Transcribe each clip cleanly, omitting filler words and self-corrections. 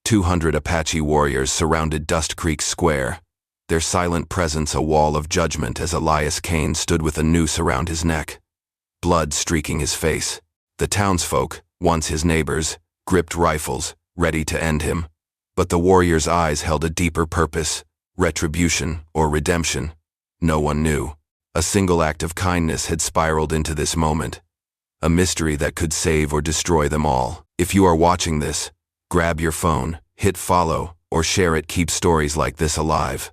200 Apache warriors surrounded Dust Creek Square, their silent presence a wall of judgment as Elias Kane stood with a noose around his neck, blood streaking his face. The townsfolk, once his neighbors, gripped rifles, ready to end him. But the warriors' eyes held a deeper purpose, retribution or redemption. No one knew. A single act of kindness had spiraled into this moment, a mystery that could save or destroy them all. If you are watching this, grab your phone, hit follow, or share it. Keep stories like this alive.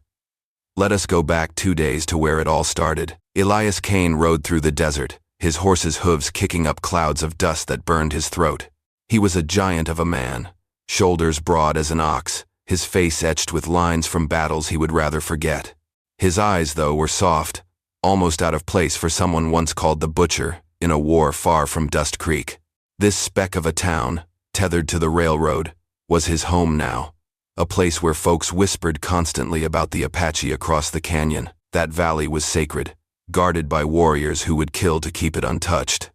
Let us go back 2 days to where it all started. Elias Kane rode through the desert, his horse's hooves kicking up clouds of dust that burned his throat. He was a giant of a man, shoulders broad as an ox, his face etched with lines from battles he would rather forget. His eyes, though, were soft, almost out of place for someone once called the Butcher in a war far from Dust Creek. This speck of a town, tethered to the railroad, was his home now, a place where folks whispered constantly about the Apache across the canyon. That valley was sacred, guarded by warriors who would kill to keep it untouched.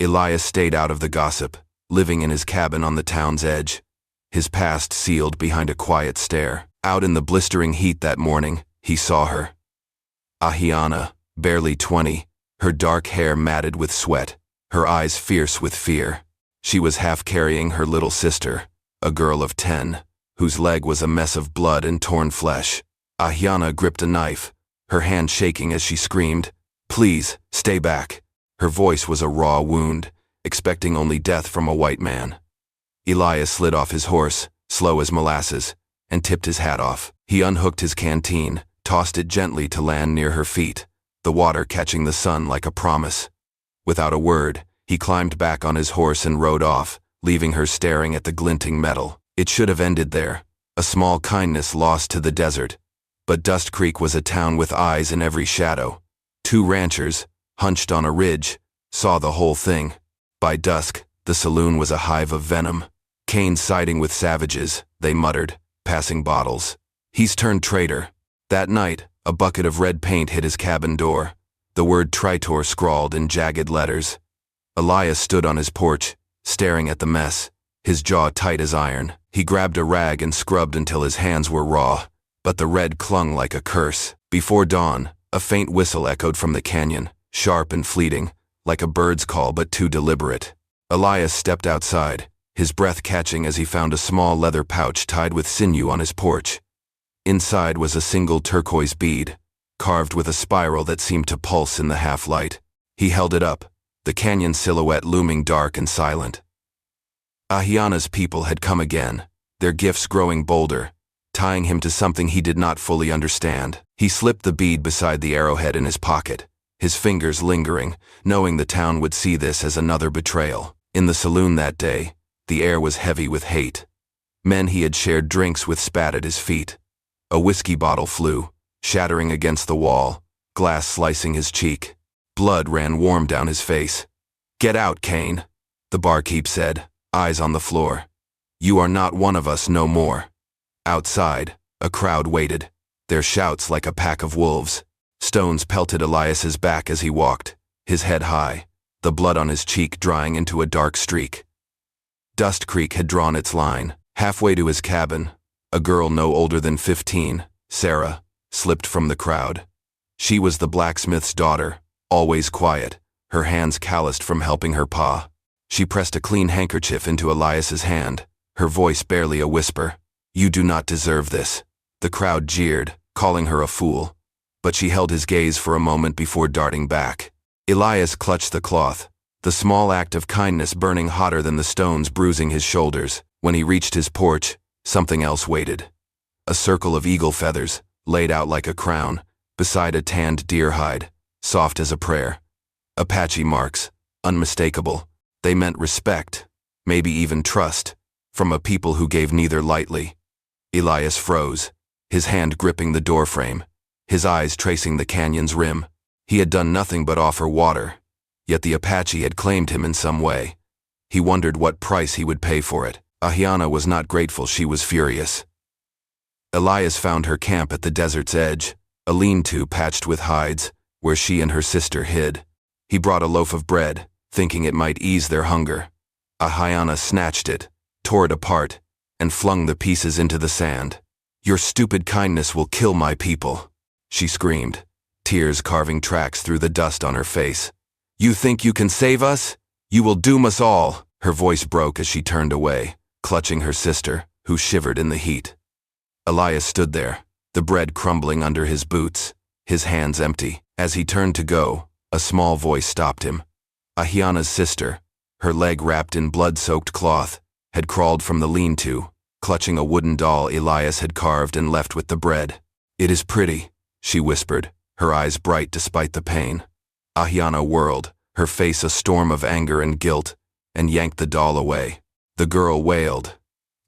Elias stayed out of the gossip, living in his cabin on the town's edge, his past sealed behind a quiet stare. Out in the blistering heat that morning, he saw her. Ahiana, barely 20, her dark hair matted with sweat, her eyes fierce with fear. She was half carrying her little sister, a girl of 10, whose leg was a mess of blood and torn flesh. Ahiana gripped a knife, her hand shaking as she screamed, "Please, stay back." Her voice was a raw wound, expecting only death from a white man. Elias slid off his horse, slow as molasses, and tipped his hat off. He unhooked his canteen, tossed it gently to land near her feet, the water catching the sun like a promise. Without a word, he climbed back on his horse and rode off, leaving her staring at the glinting metal. It should have ended there, a small kindness lost to the desert. But Dust Creek was a town with eyes in every shadow. 2 ranchers, hunched on a ridge, saw the whole thing. By dusk, the saloon was a hive of venom. Kane siding with savages, they muttered, passing bottles. "He's turned traitor." That night, a bucket of red paint hit his cabin door, the word Tritor scrawled in jagged letters. Elias stood on his porch, staring at the mess, his jaw tight as iron. He grabbed a rag and scrubbed until his hands were raw, but the red clung like a curse. Before dawn, a faint whistle echoed from the canyon, sharp and fleeting, like a bird's call but too deliberate. Elias stepped outside, his breath catching as he found a small leather pouch tied with sinew on his porch. Inside was a single turquoise bead, carved with a spiral that seemed to pulse in the half-light. He held it up, the canyon silhouette looming dark and silent. Ahiana's people had come again, their gifts growing bolder, tying him to something he did not fully understand. He slipped the bead beside the arrowhead in his pocket, his fingers lingering, knowing the town would see this as another betrayal. In the saloon that day, the air was heavy with hate. Men he had shared drinks with spat at his feet. A whiskey bottle flew, shattering against the wall, glass slicing his cheek. Blood ran warm down his face. "Get out, Kane," the barkeep said, eyes on the floor. "You are not one of us no more." Outside, a crowd waited, their shouts like a pack of wolves. Stones pelted Elias's back as he walked, his head high, the blood on his cheek drying into a dark streak. Dust Creek had drawn its line. Halfway to his cabin, a girl no older than 15, Sarah, slipped from the crowd. She was the blacksmith's daughter, always quiet, her hands calloused from helping her pa. She pressed a clean handkerchief into Elias's hand, her voice barely a whisper. "You do not deserve this." The crowd jeered, calling her a fool, but she held his gaze for a moment before darting back. Elias clutched the cloth, the small act of kindness burning hotter than the stones bruising his shoulders. When he reached his porch, something else waited. A circle of eagle feathers, laid out like a crown, beside a tanned deer hide, soft as a prayer. Apache marks, unmistakable. They meant respect, maybe even trust, from a people who gave neither lightly. Elias froze, his hand gripping the doorframe, his eyes tracing the canyon's rim. He had done nothing but offer water, yet the Apache had claimed him in some way. He wondered what price he would pay for it. Ahiana was not grateful, she was furious. Elias found her camp at the desert's edge, a lean-to patched with hides, where she and her sister hid. He brought a loaf of bread, thinking it might ease their hunger. Ahiana snatched it, tore it apart, and flung the pieces into the sand. "Your stupid kindness will kill my people," she screamed, tears carving tracks through the dust on her face. "You think you can save us? You will doom us all." Her voice broke as she turned away, clutching her sister, who shivered in the heat. Elias stood there, the bread crumbling under his boots, his hands empty. As he turned to go, a small voice stopped him. Ahiana's sister, her leg wrapped in blood-soaked cloth, had crawled from the lean-to, clutching a wooden doll Elias had carved and left with the bread. "It is pretty," she whispered, her eyes bright despite the pain. Ahiana whirled, her face a storm of anger and guilt, and yanked the doll away. The girl wailed,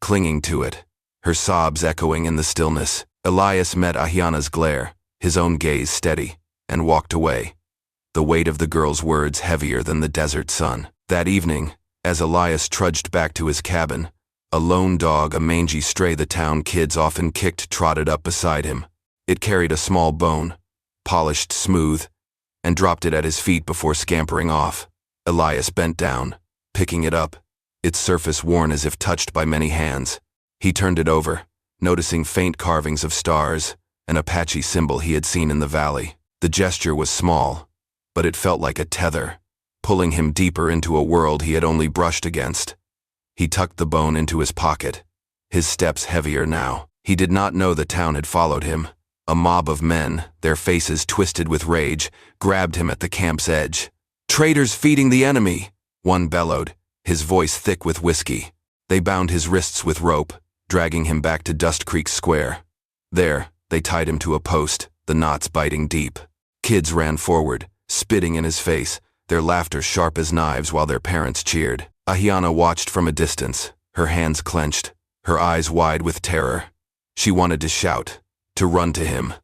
clinging to it, her sobs echoing in the stillness. Elias met Ahiana's glare, his own gaze steady, and walked away, the weight of the girl's words heavier than the desert sun. That evening, as Elias trudged back to his cabin, a lone dog, a mangy stray the town kids often kicked, trotted up beside him. It carried a small bone, polished smooth, and dropped it at his feet before scampering off. Elias bent down, picking it up, its surface worn as if touched by many hands. He turned it over, noticing faint carvings of stars, an Apache symbol he had seen in the valley. The gesture was small, but it felt like a tether, pulling him deeper into a world he had only brushed against. He tucked the bone into his pocket, his steps heavier now. He did not know the town had followed him. A mob of men, their faces twisted with rage, grabbed him at the camp's edge. "Traitors feeding the enemy!" one bellowed, his voice thick with whiskey. They bound his wrists with rope, dragging him back to Dust Creek Square. There, they tied him to a post, the knots biting deep. Kids ran forward, spitting in his face, their laughter sharp as knives while their parents cheered. Ahiana watched from a distance, her hands clenched, her eyes wide with terror. She wanted to shout, to run to him,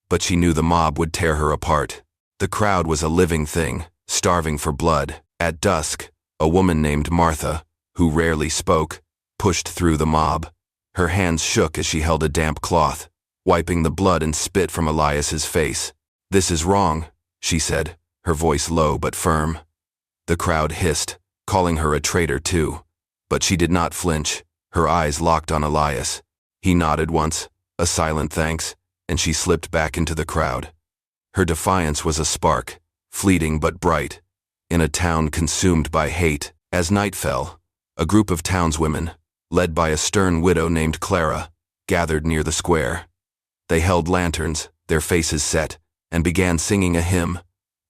but she knew the mob would tear her apart. The crowd was a living thing, starving for blood. At dusk, a woman named Martha, who rarely spoke, pushed through the mob. Her hands shook as she held a damp cloth, wiping the blood and spit from Elias's face. "This is wrong," she said, her voice low but firm. The crowd hissed, calling her a traitor too, but she did not flinch, her eyes locked on Elias. He nodded once, a silent thanks, and she slipped back into the crowd. Her defiance was a spark, fleeting but bright, in a town consumed by hate. As night fell, a group of townswomen, led by a stern widow named Clara, gathered near the square. They held lanterns, their faces set, and began singing a hymn,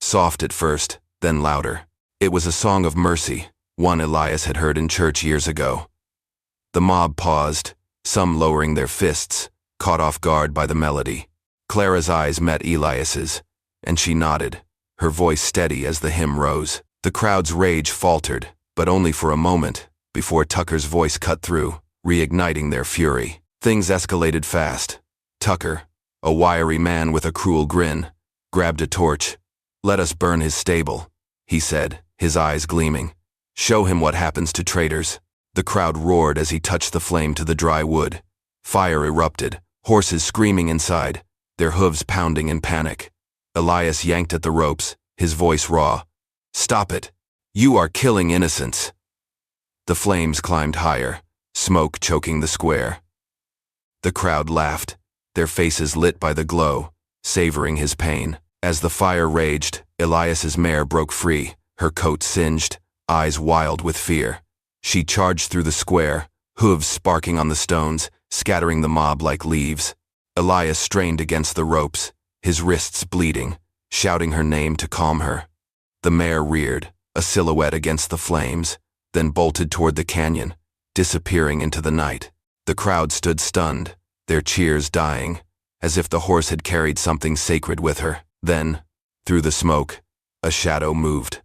soft at first, then louder. It was a song of mercy, one Elias had heard in church years ago. The mob paused, some lowering their fists, caught off guard by the melody. Clara's eyes met Elias's, and she nodded, her voice steady as the hymn rose. The crowd's rage faltered, but only for a moment, before Tucker's voice cut through, reigniting their fury. Things escalated fast. Tucker, a wiry man with a cruel grin, grabbed a torch. "Let us burn his stable," he said, his eyes gleaming. "Show him what happens to traitors." The crowd roared as he touched the flame to the dry wood. Fire erupted, horses screaming inside, their hooves pounding in panic. Elias yanked at the ropes, his voice raw. "Stop it! You are killing innocents!" The flames climbed higher, smoke choking the square. The crowd laughed, their faces lit by the glow, savoring his pain. As the fire raged, Elias's mare broke free, her coat singed, eyes wild with fear. She charged through the square, hooves sparking on the stones, scattering the mob like leaves. Elias strained against the ropes, his wrists bleeding, shouting her name to calm her. The mare reared, a silhouette against the flames, then bolted toward the canyon, disappearing into the night. The crowd stood stunned, their cheers dying, as if the horse had carried something sacred with her. Then, through the smoke, a shadow moved.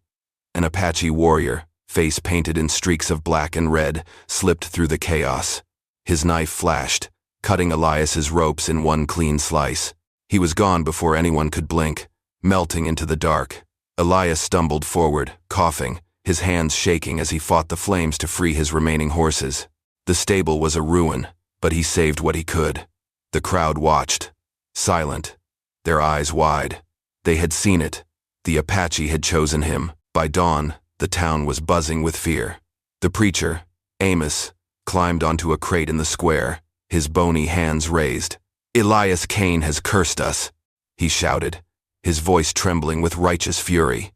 An Apache warrior, face painted in streaks of black and red, slipped through the chaos. His knife flashed, cutting Elias's ropes in one clean slice. He was gone before anyone could blink, melting into the dark. Elias stumbled forward, coughing, his hands shaking as he fought the flames to free his remaining horses. The stable was a ruin, but he saved what he could. The crowd watched, silent, their eyes wide. They had seen it. The Apache had chosen him. By dawn, the town was buzzing with fear. The preacher, Amos, climbed onto a crate in the square, his bony hands raised. "Elias Kane has cursed us," he shouted, his voice trembling with righteous fury.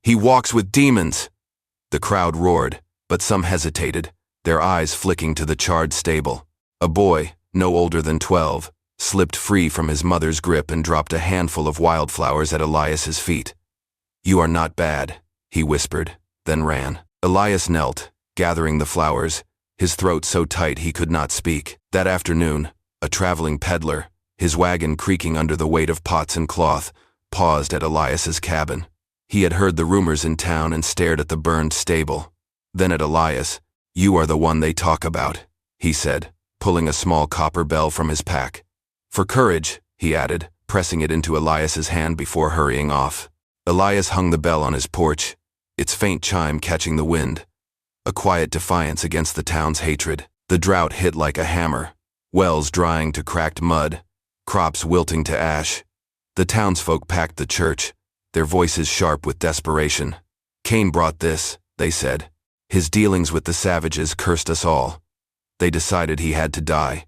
"He walks with demons!" The crowd roared, but some hesitated, their eyes flicking to the charred stable. A boy, no older than 12, slipped free from his mother's grip and dropped a handful of wildflowers at Elias's feet. "You are not bad," he whispered, then ran. Elias knelt, gathering the flowers, his throat so tight he could not speak. That afternoon, a traveling peddler, his wagon creaking under the weight of pots and cloth, paused at Elias's cabin. He had heard the rumors in town and stared at the burned stable. Then at Elias. "You are the one they talk about," he said, pulling a small copper bell from his pack. "For courage," he added, pressing it into Elias's hand before hurrying off. Elias hung the bell on his porch, its faint chime catching the wind, a quiet defiance against the town's hatred. The drought hit like a hammer, wells drying to cracked mud, crops wilting to ash. The townsfolk packed the church, their voices sharp with desperation. "Kane brought this," they said. "His dealings with the savages cursed us all." They decided he had to die.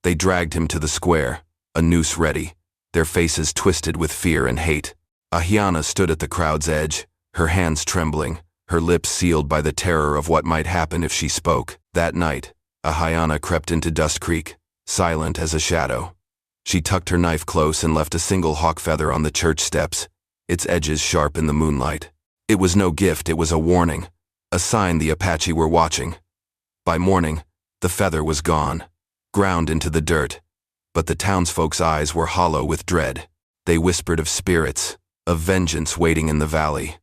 They dragged him to the square, a noose ready, their faces twisted with fear and hate. Ahiana stood at the crowd's edge, her hands trembling, her lips sealed by the terror of what might happen if she spoke. That night, Ahiana crept into Dust Creek, silent as a shadow. She tucked her knife close and left a single hawk feather on the church steps, its edges sharp in the moonlight. It was no gift, it was a warning, a sign the Apache were watching. By morning, the feather was gone, ground into the dirt, but the townsfolk's eyes were hollow with dread. They whispered of spirits, of vengeance waiting in the valley.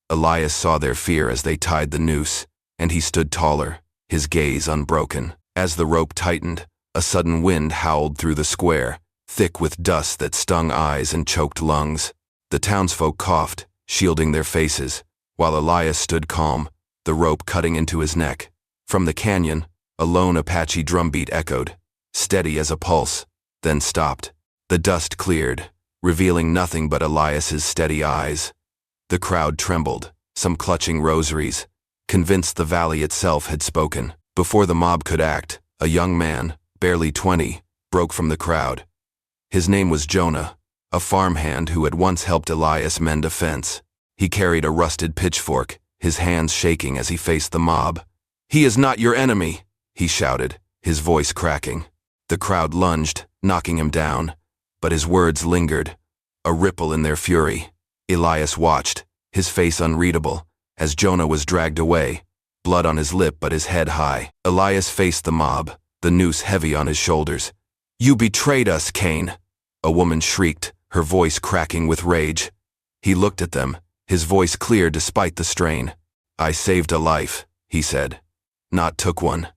Elias saw their fear as they tied the noose, and he stood taller, his gaze unbroken. As the rope tightened, a sudden wind howled through the square, thick with dust that stung eyes and choked lungs. The townsfolk coughed, shielding their faces, while Elias stood calm, the rope cutting into his neck. From the canyon, a lone Apache drumbeat echoed, steady as a pulse, then stopped. The dust cleared, revealing nothing but Elias's steady eyes. The crowd trembled, some clutching rosaries, convinced the valley itself had spoken. Before the mob could act, a young man, barely 20, broke from the crowd. His name was Jonah, a farmhand who had once helped Elias mend a fence. He carried a rusted pitchfork, his hands shaking as he faced the mob. "He is not your enemy," he shouted, his voice cracking. The crowd lunged, knocking him down, but his words lingered, a ripple in their fury. Elias watched, his face unreadable, as Jonah was dragged away, blood on his lip but his head high. Elias faced the mob, the noose heavy on his shoulders. "You betrayed us, Kane," a woman shrieked, her voice cracking with rage. He looked at them, his voice clear despite the strain. "I saved a life," he said, "not took one."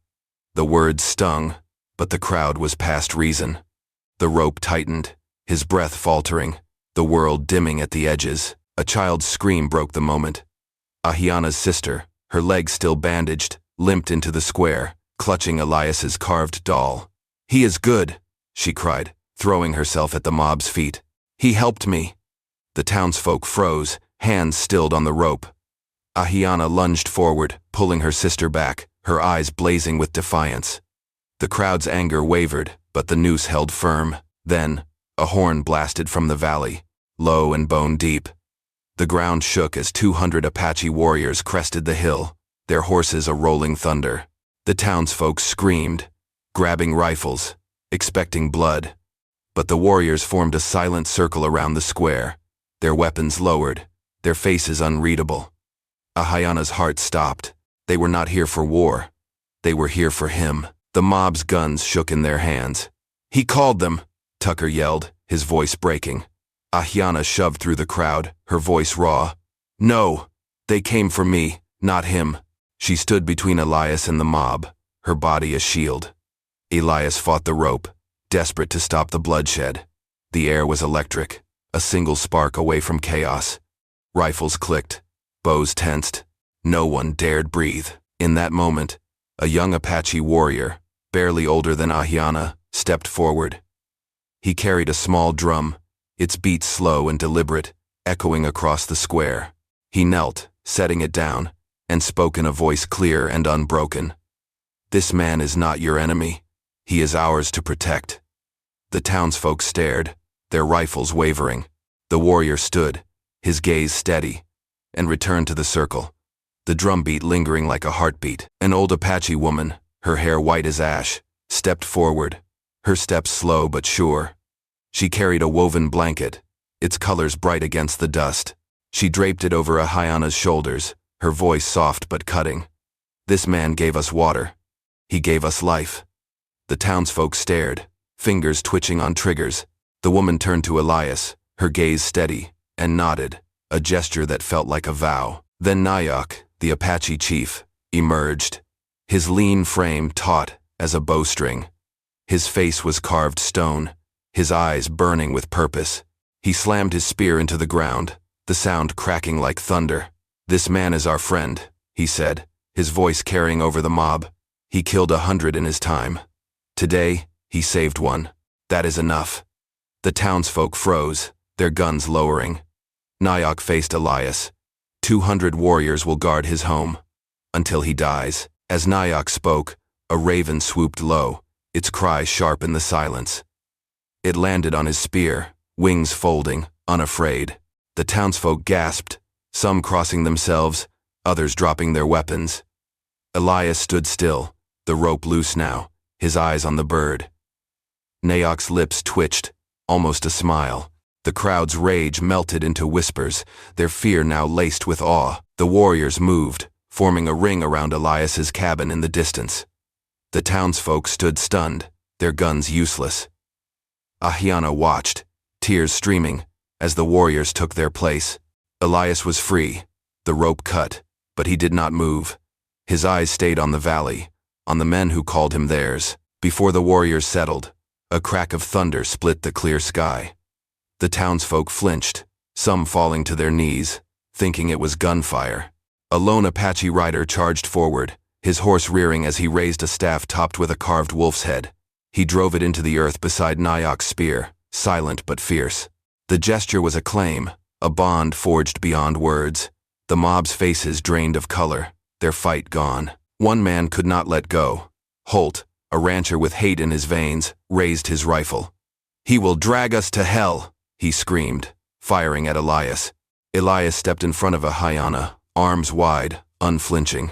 The words stung, but the crowd was past reason. The rope tightened, his breath faltering, the world dimming at the edges. A child's scream broke the moment. Ahiana's sister, her legs still bandaged, limped into the square, clutching Elias's carved doll. "He is good," she cried, throwing herself at the mob's feet. "He helped me." The townsfolk froze, hands stilled on the rope. Ahiana lunged forward, pulling her sister back, her eyes blazing with defiance. The crowd's anger wavered, but the noose held firm. Then, a horn blasted from the valley, low and bone-deep. The ground shook as 200 Apache warriors crested the hill, their horses a rolling thunder. The townsfolk screamed, grabbing rifles, expecting blood. But the warriors formed a silent circle around the square, their weapons lowered, their faces unreadable. Ahiana's heart stopped. They were not here for war. They were here for him. The mob's guns shook in their hands. "He called them," Tucker yelled, his voice breaking. Ahiana shoved through the crowd, her voice raw. "No, they came for me, not him." She stood between Elias and the mob, her body a shield. Elias fought the rope, desperate to stop the bloodshed. The air was electric, a single spark away from chaos. Rifles clicked, bows tensed. No one dared breathe. In that moment, a young Apache warrior, barely older than Ahiana, stepped forward. He carried a small drum, its beat slow and deliberate, echoing across the square. He knelt, setting it down, and spoke in a voice clear and unbroken. "This man is not your enemy. He is ours to protect." The townsfolk stared, their rifles wavering. The warrior stood, his gaze steady, and returned to the circle, the drumbeat lingering like a heartbeat. An old Apache woman, her hair white as ash, stepped forward, her steps slow but sure. She carried a woven blanket, its colors bright against the dust. She draped it over Ahiyana's shoulders, her voice soft but cutting. "This man gave us water. He gave us life." The townsfolk stared, fingers twitching on triggers. The woman turned to Elias, her gaze steady, and nodded, a gesture that felt like a vow. Then Nyack, the Apache chief, emerged, his lean frame taut as a bowstring. His face was carved stone, his eyes burning with purpose. He slammed his spear into the ground, the sound cracking like thunder. "This man is our friend," he said, his voice carrying over the mob. "He killed 100 in his time. Today, he saved one. That is enough." The townsfolk froze, their guns lowering. Nyack faced Elias. 200 warriors will guard his home. Until he dies. As Nyack spoke, a raven swooped low, its cry sharp in the silence. It landed on his spear, wings folding, unafraid. The townsfolk gasped, some crossing themselves, others dropping their weapons. Elias stood still, the rope loose now, his eyes on the bird. Nyack's lips twitched, almost a smile. The crowd's rage melted into whispers, their fear now laced with awe. The warriors moved, forming a ring around Elias's cabin in the distance. The townsfolk stood stunned, their guns useless. Ahiyana watched, tears streaming, as the warriors took their place. Elias was free, the rope cut, but he did not move. His eyes stayed on the valley, on the men who called him theirs. Before the warriors settled, a crack of thunder split the clear sky. The townsfolk flinched, some falling to their knees, thinking it was gunfire. A lone Apache rider charged forward, his horse rearing as he raised a staff topped with a carved wolf's head. He drove it into the earth beside Nyack's spear, silent but fierce. The gesture was a claim, a bond forged beyond words. The mob's faces drained of color, their fight gone. One man could not let go. Holt, a rancher with hate in his veins, raised his rifle. "He will drag us to hell," he screamed, firing at Elias. Elias stepped in front of Ahiyana, arms wide, unflinching.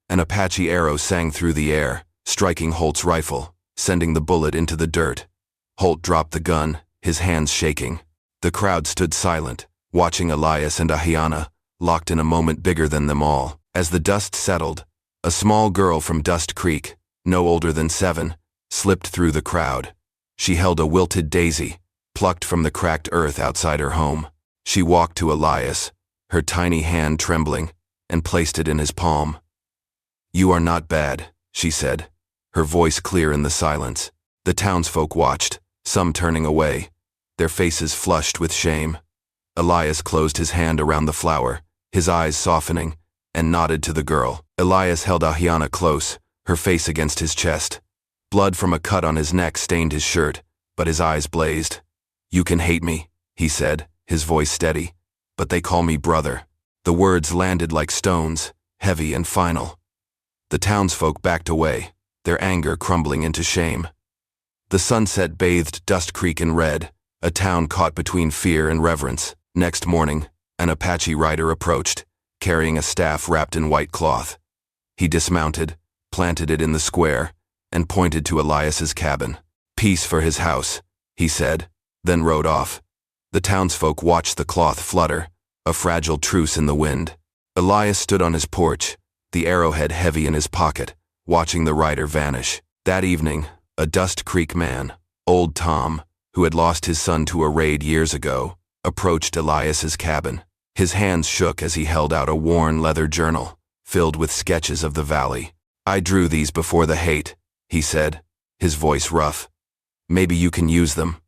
An Apache arrow sang through the air, striking Holt's rifle, sending the bullet into the dirt. Holt dropped the gun, his hands shaking. The crowd stood silent, watching Elias and Ahiyana, locked in a moment bigger than them all. As the dust settled, a small girl from Dust Creek, no older than 7, slipped through the crowd. She held a wilted daisy, plucked from the cracked earth outside her home. She walked to Elias, her tiny hand trembling, and placed it in his palm. "You are not bad," she said, her voice clear in the silence. The townsfolk watched, some turning away, their faces flushed with shame. Elias closed his hand around the flower, his eyes softening, and nodded to the girl. Elias held Ahiyana close, her face against his chest. Blood from a cut on his neck stained his shirt, but his eyes blazed. "You can hate me," he said, his voice steady, "but they call me brother." The words landed like stones, heavy and final. The townsfolk backed away, their anger crumbling into shame. The sunset bathed Dust Creek in red, a town caught between fear and reverence. Next morning, an Apache rider approached, carrying a staff wrapped in white cloth. He dismounted, planted it in the square, and pointed to Elias's cabin. "Peace for his house," he said, then rode off. The townsfolk watched the cloth flutter, a fragile truce in the wind. Elias stood on his porch, the arrowhead heavy in his pocket, watching the rider vanish. That evening, a Dust Creek man, old Tom, who had lost his son to a raid years ago, approached Elias's cabin. His hands shook as he held out a worn leather journal, filled with sketches of the valley. "I drew these before the hate," he said, his voice rough. "Maybe you can use them."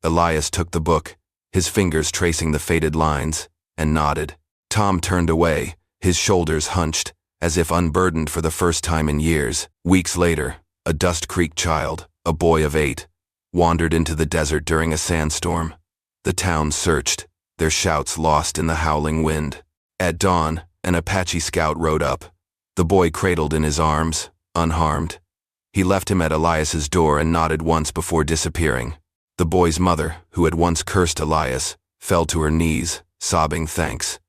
Elias took the book, his fingers tracing the faded lines, and nodded. Tom turned away, his shoulders hunched, as if unburdened for the first time in years. Weeks later, a Dust Creek child, a boy of 8, wandered into the desert during a sandstorm. The town searched, their shouts lost in the howling wind. At dawn, an Apache scout rode up, the boy cradled in his arms, unharmed. He left him at Elias's door and nodded once before disappearing. The boy's mother, who had once cursed Elias, fell to her knees, sobbing thanks.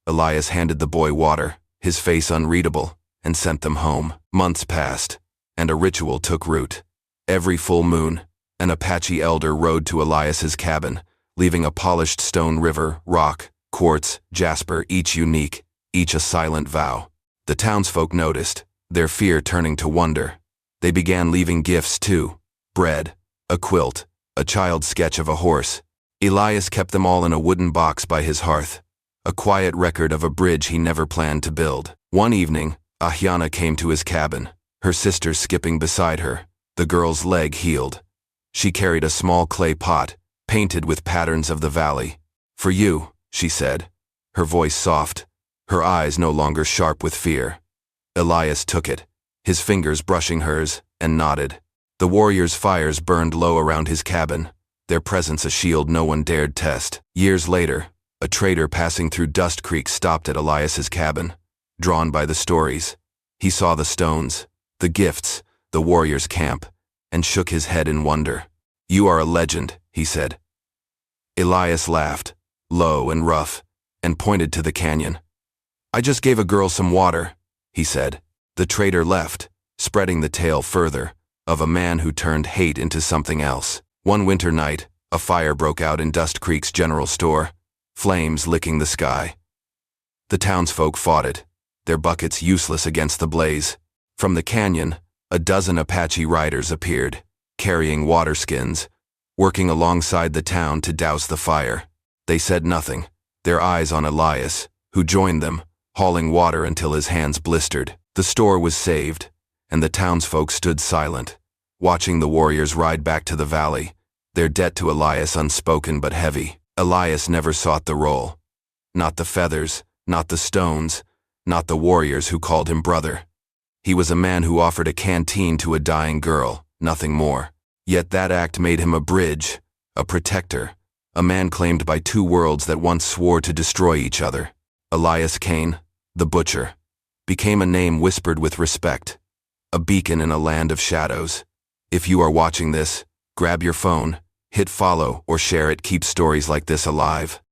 Elias handed the boy water, his face unreadable, and sent them home. Months passed, and a ritual took root. Every full moon, an Apache elder rode to Elias's cabin, leaving a polished stone river, rock, quartz, jasper, each unique, each a silent vow. The townsfolk noticed, their fear turning to wonder. They began leaving gifts too: bread, a quilt, a child's sketch of a horse. Elias kept them all in a wooden box by his hearth, a quiet record of a bridge he never planned to build. One evening, Ahiana came to his cabin, her sister skipping beside her, the girl's leg healed. She carried a small clay pot, painted with patterns of the valley. "For you," she said, her voice soft, her eyes no longer sharp with fear. Elias took it, his fingers brushing hers, and nodded. The warriors' fires burned low around his cabin, their presence a shield no one dared test. Years later, a trader passing through Dust Creek stopped at Elias's cabin, drawn by the stories. He saw the stones, the gifts, the warriors' camp, and shook his head in wonder. "You are a legend," he said. Elias laughed, low and rough, and pointed to the canyon. "I just gave a girl some water," he said. The trader left, spreading the tale further, of a man who turned hate into something else. One winter night, a fire broke out in Dust Creek's general store, flames licking the sky. The townsfolk fought it, their buckets useless against the blaze. From the canyon, a dozen Apache riders appeared, carrying water skins, working alongside the town to douse the fire. They said nothing, their eyes on Elias, who joined them, hauling water until his hands blistered. The store was saved, and the townsfolk stood silent, watching the warriors ride back to the valley, their debt to Elias unspoken but heavy. Elias never sought the role. Not the feathers, not the stones, not the warriors who called him brother. He was a man who offered a canteen to a dying girl, nothing more. Yet that act made him a bridge, a protector, a man claimed by two worlds that once swore to destroy each other. Elias Kane, the butcher, became a name whispered with respect, a beacon in a land of shadows. If you are watching this, grab your phone, hit follow or share it. Keep stories like this alive.